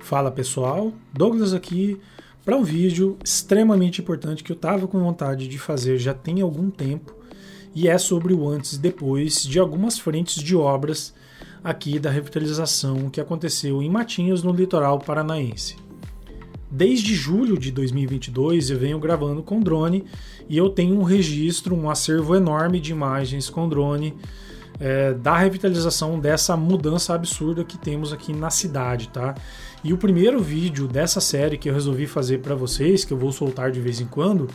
Fala pessoal, Douglas aqui para um vídeo extremamente importante que eu estava com vontade de fazer já tem algum tempo e é sobre o antes e depois de algumas frentes de obras aqui da revitalização que aconteceu em Matinhos, no litoral paranaense. Desde julho de 2022 eu venho gravando com drone e eu tenho um registro, um acervo enorme de imagens com drone da revitalização dessa mudança absurda que temos aqui na cidade, tá? E o primeiro vídeo dessa série que eu resolvi fazer para vocês, que eu vou soltar de vez em quando,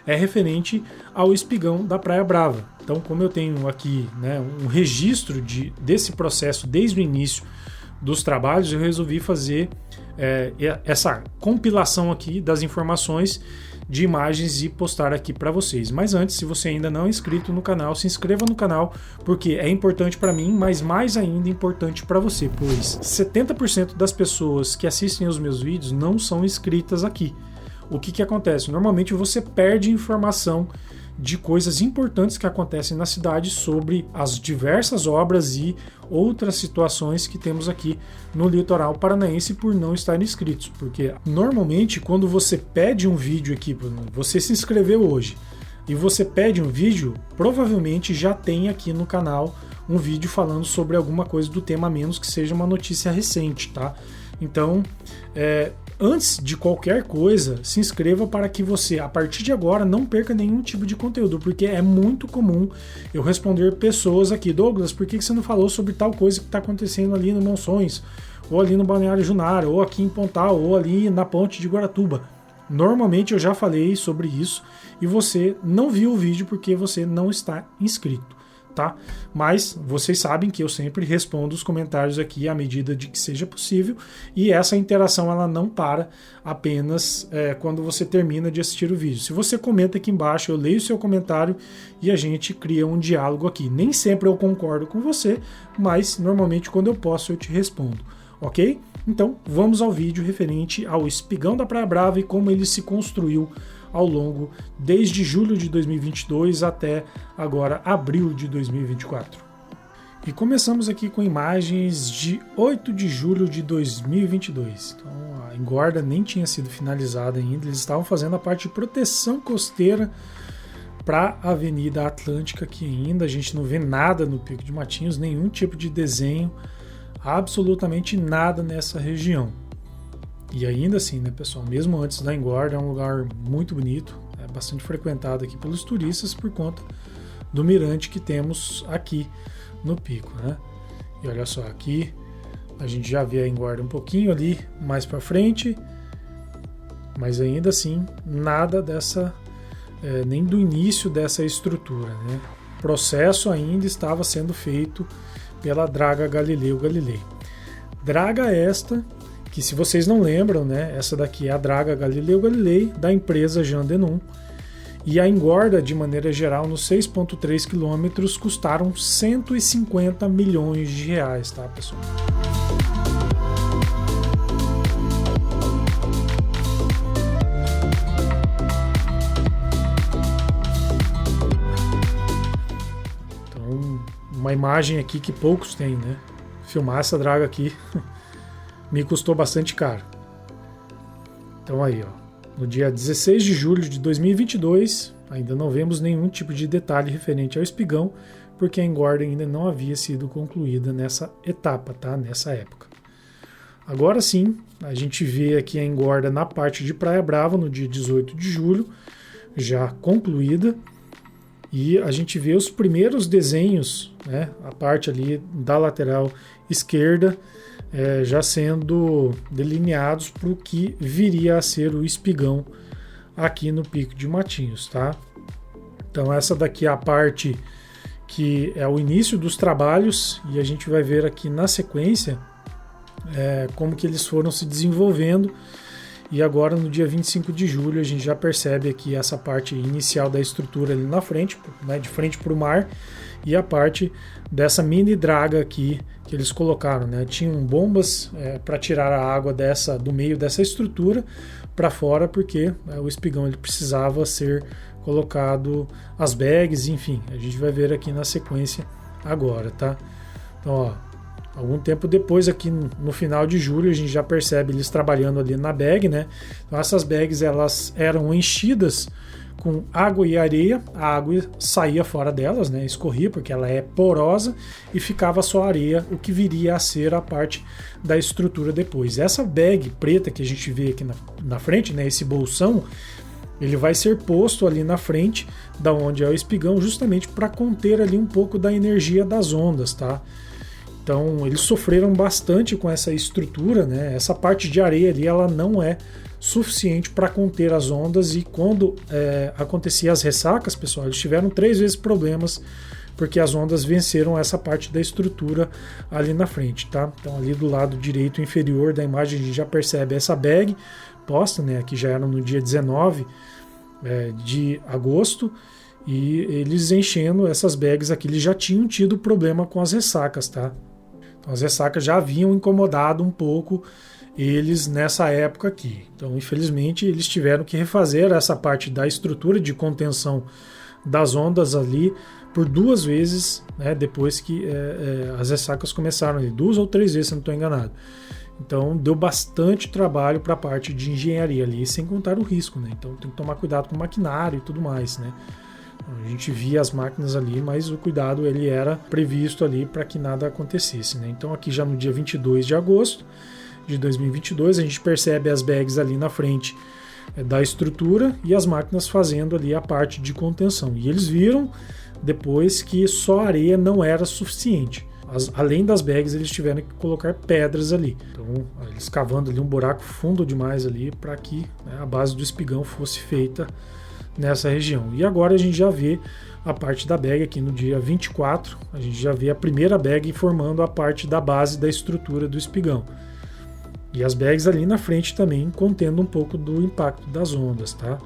é referente ao espigão da Praia Brava. Então, como eu tenho aqui, né, um registro desse processo desde o início dos trabalhos, eu resolvi fazer essa compilação aqui das informações de imagens e postar aqui para vocês. Mas antes, se você ainda não é inscrito no canal, se inscreva no canal, porque é importante para mim, mas mais ainda importante para você, pois 70% das pessoas que assistem os meus vídeos não são inscritas aqui. O que acontece? Normalmente você perde informação de coisas importantes que acontecem na cidade sobre as diversas obras e outras situações que temos aqui no litoral paranaense por não estar inscritos, porque normalmente quando você pede um vídeo aqui, você se inscreveu hoje e você pede um vídeo, provavelmente já tem aqui no canal um vídeo falando sobre alguma coisa do tema, a menos que seja uma notícia recente, tá? Então, antes de qualquer coisa, se inscreva para que você, a partir de agora, não perca nenhum tipo de conteúdo, porque é muito comum eu responder pessoas aqui: Douglas, por que você não falou sobre tal coisa que está acontecendo ali no Monções, ou ali no Balneário Junara, ou aqui em Pontal, ou ali na Ponte de Guaratuba? Normalmente eu já falei sobre isso e você não viu o vídeo porque você não está inscrito, tá? Mas vocês sabem que eu sempre respondo os comentários aqui à medida de que seja possível, e essa interação ela não para apenas quando você termina de assistir o vídeo. Se você comenta aqui embaixo, eu leio o seu comentário e a gente cria um diálogo aqui. Nem sempre eu concordo com você, mas normalmente quando eu posso eu te respondo, ok? Então vamos ao vídeo referente ao espigão da Praia Brava e como ele se construiu ao longo desde julho de 2022 até agora abril de 2024. E começamos aqui com imagens de 8 de julho de 2022. Então a engorda nem tinha sido finalizada ainda, eles estavam fazendo a parte de proteção costeira para a Avenida Atlântica, que ainda a gente não vê nada no Pico de Matinhos, nenhum tipo de desenho, absolutamente nada nessa região. E ainda assim, né, pessoal, mesmo antes da engorda, é um lugar muito bonito, é bastante frequentado aqui pelos turistas por conta do mirante que temos aqui no pico, né? E olha só, aqui a gente já vê a engorda um pouquinho ali mais para frente, mas ainda assim nada dessa, nem do início dessa estrutura, né? O processo ainda estava sendo feito pela Draga Galileu Galilei. Draga esta que, se vocês não lembram, né, essa daqui é a Draga Galileu Galilei, da empresa Jean Denon, e a engorda, de maneira geral, nos 6,3 quilômetros, custaram 150 milhões de reais, tá, pessoal? Então, uma imagem aqui que poucos têm, né? Filmar essa draga aqui me custou bastante caro. Então aí, ó, no dia 16 de julho de 2022, ainda não vemos nenhum tipo de detalhe referente ao espigão, porque a engorda ainda não havia sido concluída nessa etapa, tá? Nessa época. Agora sim, a gente vê aqui a engorda na parte de Praia Brava, no dia 18 de julho, já concluída, e a gente vê os primeiros desenhos, né? A parte ali da lateral esquerda, já sendo delineados para o que viria a ser o espigão aqui no Pico de Matinhos, tá? Então essa daqui é a parte que é o início dos trabalhos, e a gente vai ver aqui na sequência como que eles foram se desenvolvendo. E agora no dia 25 de julho a gente já percebe aqui essa parte inicial da estrutura ali na frente, né, de frente para o mar, e a parte dessa mini draga aqui que eles colocaram, né? Tinham bombas para tirar a água do meio dessa estrutura para fora, porque o espigão ele precisava ser colocado, as bags, enfim, a gente vai ver aqui na sequência agora, tá? Então, ó, Algum tempo depois, aqui no final de julho, a gente já percebe eles trabalhando ali na bag, né? Então essas bags elas eram enchidas com água e areia, a água saía fora delas, né? Escorria porque ela é porosa e ficava só areia, o que viria a ser a parte da estrutura depois. Essa bag preta que a gente vê aqui na frente, né? Esse bolsão, ele vai ser posto ali na frente da onde é o espigão, justamente para conter ali um pouco da energia das ondas, tá? Então eles sofreram bastante com essa estrutura, né? Essa parte de areia ali ela não é suficiente para conter as ondas, e quando acontecia as ressacas, pessoal, eles tiveram 3 vezes problemas porque as ondas venceram essa parte da estrutura ali na frente, tá? Então ali do lado direito inferior da imagem a gente já percebe essa bag posta, né? Aqui já era no dia 19 de agosto, e eles enchendo essas bags aqui, eles já tinham tido problema com as ressacas, tá? Então as ressacas já haviam incomodado um pouco eles nessa época aqui. Então, infelizmente, eles tiveram que refazer essa parte da estrutura de contenção das ondas ali por 2 vezes, né, depois que as ressacas começaram ali, 2 ou 3 vezes, se não estou enganado. Então, deu bastante trabalho para a parte de engenharia ali, sem contar o risco, né? Então, tem que tomar cuidado com o maquinário e tudo mais, né? A gente via as máquinas ali, mas o cuidado ele era previsto ali para que nada acontecesse, né? Então aqui já no dia 22 de agosto de 2022 a gente percebe as bags ali na frente da estrutura e as máquinas fazendo ali a parte de contenção. E eles viram depois que só areia não era suficiente. Além das bags eles tiveram que colocar pedras ali. Então eles cavando ali um buraco fundo demais ali para que, né, a base do espigão fosse feita nessa região. E agora a gente já vê a parte da bag aqui no dia 24, a gente já vê a primeira bag formando a parte da base da estrutura do espigão. E as bags ali na frente também contendo um pouco do impacto das ondas, tá?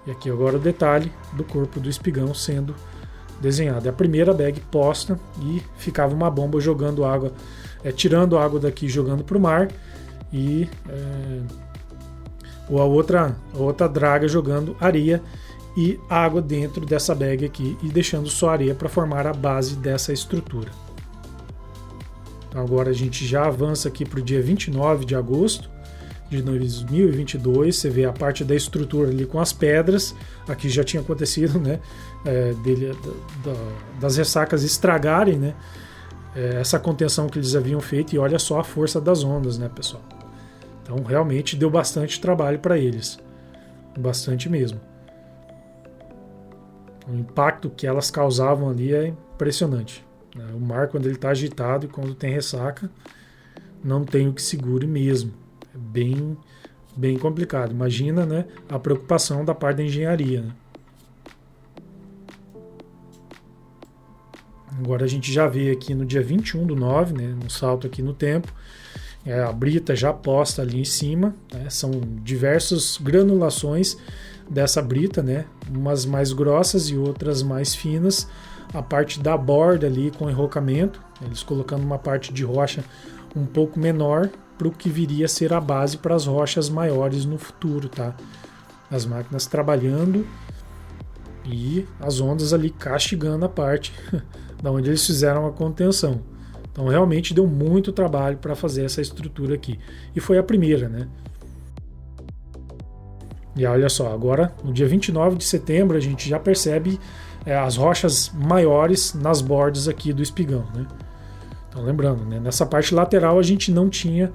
E aqui agora o detalhe do corpo do espigão sendo desenhado. É a primeira bag posta e ficava uma bomba jogando água, tirando água daqui, jogando para o mar, e ou a outra draga jogando areia e água dentro dessa bag aqui e deixando só areia para formar a base dessa estrutura. Então agora a gente já avança aqui para o dia 29 de agosto de 2022, você vê a parte da estrutura ali com as pedras, aqui já tinha acontecido, né, das ressacas estragarem, né, essa contenção que eles haviam feito, e olha só a força das ondas, né, pessoal. Então realmente deu bastante trabalho para eles, bastante mesmo. O impacto que elas causavam ali é impressionante. O mar, quando ele está agitado e quando tem ressaca, não tem o que segure mesmo. É bem, bem complicado. Imagina, né, a preocupação da parte da engenharia, né? Agora a gente já vê aqui no dia 21/9, né, um salto aqui no tempo, a brita já posta ali em cima, né, são diversas granulações dessa brita, né, umas mais grossas e outras mais finas, a parte da borda ali com enrocamento, eles colocando uma parte de rocha um pouco menor para o que viria a ser a base para as rochas maiores no futuro, tá? As máquinas trabalhando e as ondas ali castigando a parte da onde eles fizeram a contenção. Então realmente deu muito trabalho para fazer essa estrutura aqui. E foi a primeira, né? E olha só, agora no dia 29 de setembro a gente já percebe as rochas maiores nas bordas aqui do espigão, né? Então lembrando, né, nessa parte lateral a gente não tinha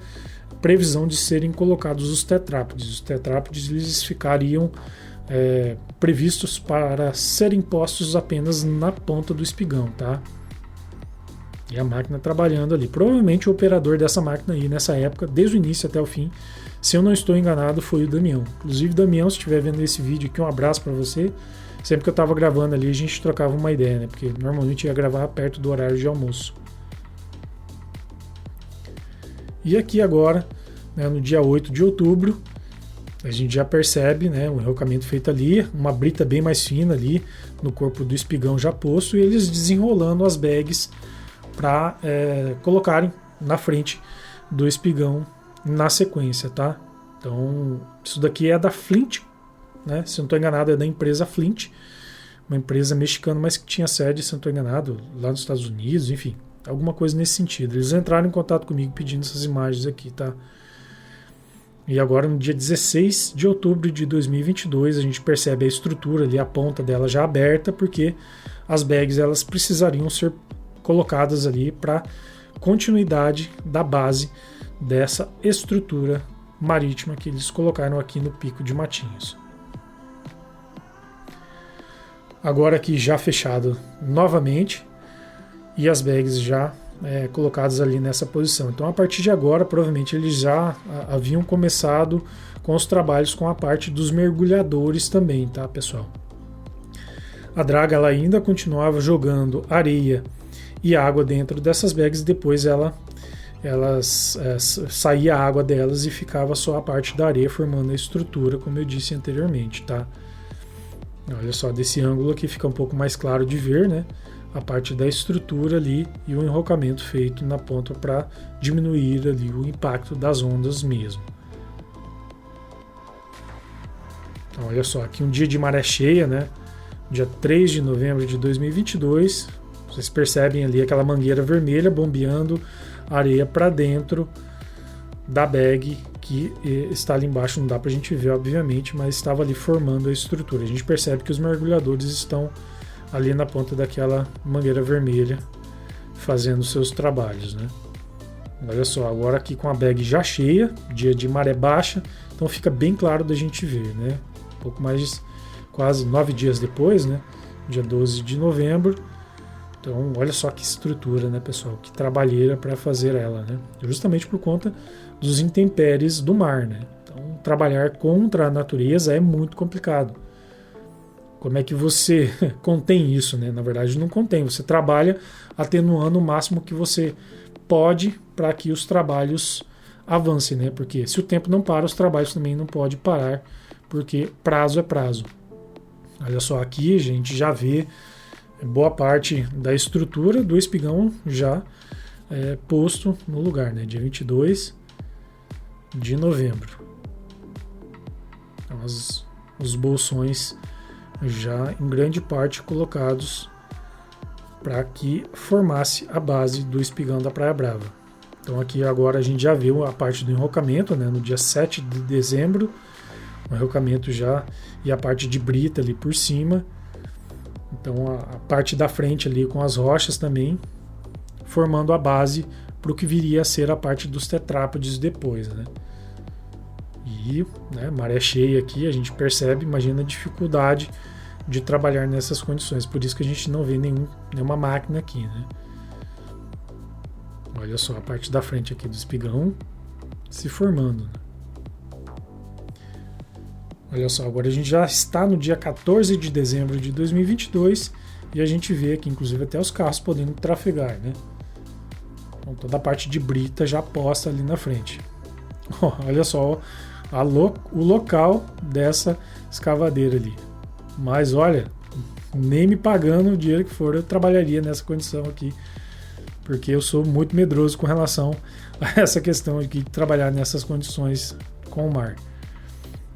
previsão de serem colocados os tetrápodes. Os tetrápodes eles ficariam previstos para serem postos apenas na ponta do espigão, tá? E a máquina trabalhando ali. Provavelmente o operador dessa máquina aí nessa época, desde o início até o fim, se eu não estou enganado, foi o Damião. Inclusive, Damião, se estiver vendo esse vídeo aqui, um abraço para você. Sempre que eu estava gravando ali, a gente trocava uma ideia, né? Porque normalmente ia gravar perto do horário de almoço. E aqui agora, né, no dia 8 de outubro, a gente já percebe, né, um enrocamento feito ali, uma brita bem mais fina ali no corpo do espigão já posto, e eles desenrolando as bags para colocarem na frente do espigão na sequência, tá? Então, isso daqui é da Flint, né? Se eu não estou enganado, é da empresa Flint, uma empresa mexicana, mas que tinha sede, se eu não estou enganado, lá nos Estados Unidos, enfim. alguma coisa nesse sentido. Eles entraram em contato comigo pedindo essas imagens aqui, tá? E agora, no dia 16 de outubro de 2022, a gente percebe a estrutura ali, a ponta dela já aberta, porque as bags elas precisariam ser colocadas ali para continuidade da base dessa estrutura marítima que eles colocaram aqui no Pico de Matinhos. Agora aqui já fechado novamente e as bags já colocadas ali nessa posição. Então, a partir de agora, provavelmente eles já haviam começado com os trabalhos com a parte dos mergulhadores também, tá, pessoal? A draga ela ainda continuava jogando areia e água dentro dessas bags, depois saía a água delas e ficava só a parte da areia formando a estrutura, como eu disse anteriormente, tá? Olha só, desse ângulo aqui fica um pouco mais claro de ver, né? A parte da estrutura ali e o enrocamento feito na ponta para diminuir ali o impacto das ondas mesmo. Então, olha só, aqui um dia de maré cheia, né? Dia 3 de novembro de 2022, vocês percebem ali aquela mangueira vermelha bombeando areia para dentro da bag que está ali embaixo, não dá para a gente ver obviamente, mas estava ali formando a estrutura. A gente percebe que os mergulhadores estão ali na ponta daquela mangueira vermelha fazendo seus trabalhos, né? Olha só, agora aqui com a bag já cheia, dia de maré baixa, então fica bem claro da gente ver, né? Um pouco mais, quase 9 dias depois, né? Dia 12 de novembro. Então, olha só que estrutura, né, pessoal? Que trabalheira para fazer ela, né? Justamente por conta dos intempéries do mar, né? Então, trabalhar contra a natureza é muito complicado. Como é que você contém isso, né? Na verdade, não contém. Você trabalha atenuando o máximo que você pode para que os trabalhos avancem, né? Porque se o tempo não para, os trabalhos também não podem parar, porque prazo é prazo. Olha só, aqui a gente já vê boa parte da estrutura do espigão já posto no lugar, né? Dia 22 de novembro. Então, os bolsões já em grande parte colocados para que formasse a base do espigão da Praia Brava. Então aqui agora a gente já viu a parte do enrocamento, né? No dia 7 de dezembro, o enrocamento já e a parte de brita ali por cima. Então a parte da frente ali com as rochas também, formando a base para o que viria a ser a parte dos tetrápodes depois, né? E maré cheia aqui, a gente percebe, imagina a dificuldade de trabalhar nessas condições. Por isso que a gente não vê nenhuma máquina aqui, né? Olha só a parte da frente aqui do espigão se formando, né? Olha só, agora a gente já está no dia 14 de dezembro de 2022 e a gente vê aqui, inclusive, até os carros podendo trafegar, né? Então, toda a parte de brita já posta ali na frente. Olha só o local dessa escavadeira ali. Mas olha, nem me pagando o dinheiro que for, eu trabalharia nessa condição aqui, porque eu sou muito medroso com relação a essa questão de trabalhar nessas condições com o mar.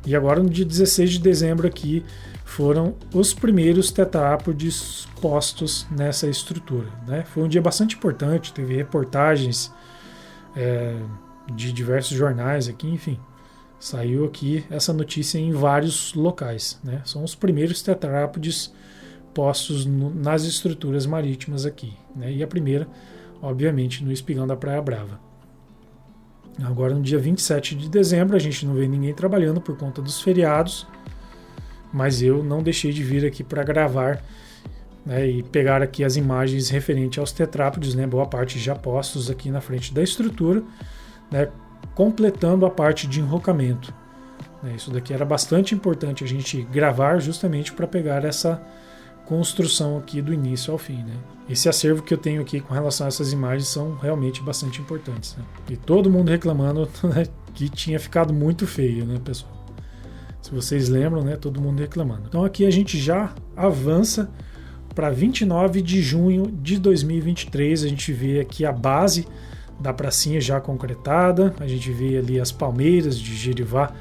E agora no dia 16 de dezembro aqui foram os primeiros tetrápodes postos nessa estrutura, né? Foi um dia bastante importante, teve reportagens de diversos jornais aqui, enfim. Saiu aqui essa notícia em vários locais, né? São os primeiros tetrápodes postos nas estruturas marítimas aqui, né? E a primeira, obviamente, no espigão da Praia Brava. Agora, no dia 27 de dezembro, a gente não vê ninguém trabalhando por conta dos feriados, mas eu não deixei de vir aqui para gravar, né, e pegar aqui as imagens referentes aos tetrápodes, né? Boa parte já postos aqui na frente da estrutura, né? Completando a parte de enrocamento. Isso daqui era bastante importante a gente gravar justamente para pegar essa construção aqui do início ao fim, né? Esse acervo que eu tenho aqui com relação a essas imagens são realmente bastante importantes, né? E todo mundo reclamando, né, que tinha ficado muito feio, né, pessoal? Se vocês lembram, né, todo mundo reclamando. Então aqui a gente já avança para 29 de junho de 2023, a gente vê aqui a base da pracinha já concretada, a gente vê ali as palmeiras de Jerivá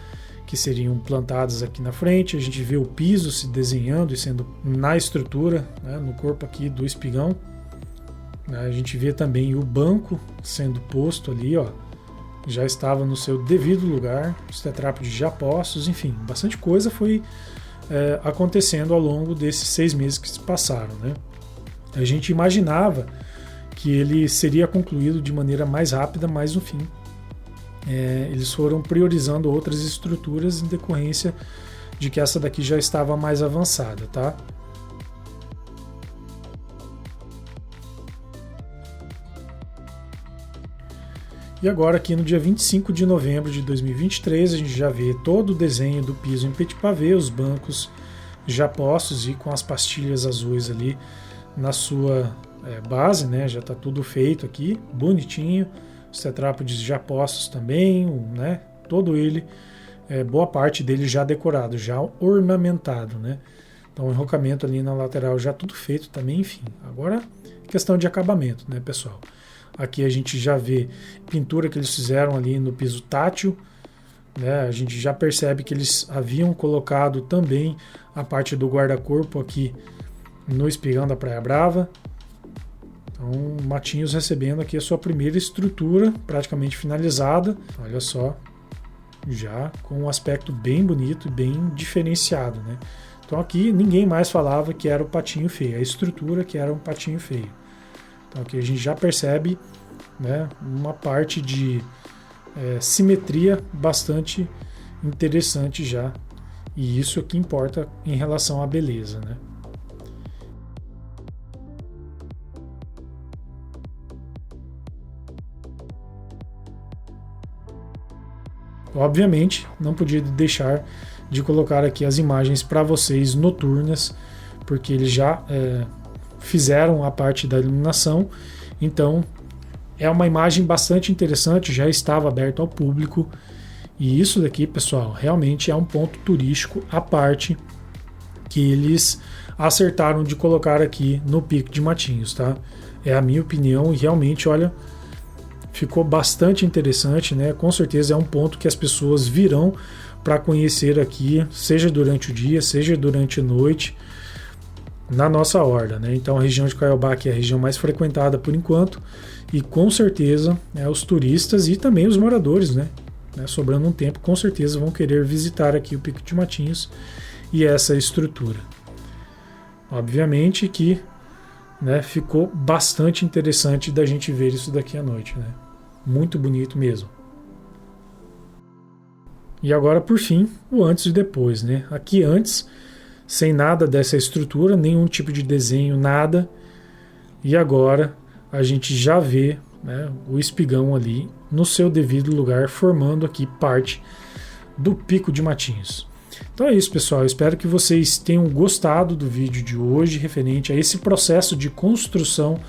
que seriam plantadas aqui na frente, a gente vê o piso se desenhando e sendo na estrutura, né, no corpo aqui do espigão. né? A gente vê também o banco sendo posto ali, ó, já estava no seu devido lugar, os tetrápodes já postos, enfim, bastante coisa foi acontecendo ao longo desses 6 meses que se passaram, né? A gente imaginava que ele seria concluído de maneira mais rápida, mas no fim eles foram priorizando outras estruturas em decorrência de que essa daqui já estava mais avançada, tá? E agora aqui no dia 25 de novembro de 2023 a gente já vê todo o desenho do piso em petit pavé, os bancos já postos e com as pastilhas azuis ali na sua base, né? Já está tudo feito aqui, bonitinho, os tetrápodes já postos também, né? Todo ele, boa parte dele já decorado, já ornamentado, né? Então o enrocamento ali na lateral já tudo feito também, enfim. Agora questão de acabamento, né, pessoal? Aqui a gente já vê pintura que eles fizeram ali no piso tátil, né? A gente já percebe que eles haviam colocado também a parte do guarda-corpo aqui no espigão da Praia Brava. Então, Matinhos recebendo aqui a sua primeira estrutura praticamente finalizada. Olha só, já com um aspecto bem bonito e bem diferenciado, né? Então aqui ninguém mais falava que era o patinho feio, a estrutura que era um patinho feio. Então aqui a gente já percebe, né, uma parte de simetria bastante interessante já. E isso é o que importa em relação à beleza, né? Obviamente, não podia deixar de colocar aqui as imagens para vocês noturnas, porque eles já fizeram a parte da iluminação, então é uma imagem bastante interessante, já estava aberto ao público, e isso daqui, pessoal, realmente é um ponto turístico à parte que eles acertaram de colocar aqui no Pico de Matinhos, tá? É a minha opinião e realmente, olha, ficou bastante interessante, né? Com certeza é um ponto que as pessoas virão para conhecer aqui, seja durante o dia, seja durante a noite, na nossa horda, né? Então a região de Caiobá que é a região mais frequentada por enquanto, e com certeza os turistas e também os moradores, né? Sobrando um tempo, com certeza vão querer visitar aqui o Pico de Matinhos e essa estrutura. Obviamente que, né, ficou bastante interessante da gente ver isso daqui à noite, né? Muito bonito mesmo. E agora, por fim, o antes e depois, né? Aqui antes, sem nada dessa estrutura, nenhum tipo de desenho, nada. E agora a gente já vê, né, o espigão ali no seu devido lugar, formando aqui parte do Pico de Matinhos. Então é isso, pessoal. Eu espero que vocês tenham gostado do vídeo de hoje referente a esse processo de construção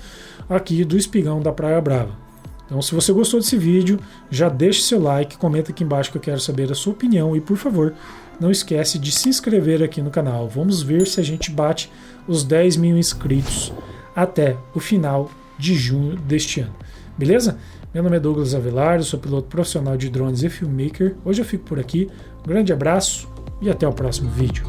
aqui do espigão da Praia Brava. Então, se você gostou desse vídeo, já deixe seu like, comenta aqui embaixo que eu quero saber a sua opinião e, por favor, não esquece de se inscrever aqui no canal. Vamos ver se a gente bate os 10 mil inscritos até o final de junho deste ano. Beleza? Meu nome é Douglas Avelar, eu sou piloto profissional de drones e filmmaker. Hoje eu fico por aqui. Um grande abraço e até o próximo vídeo.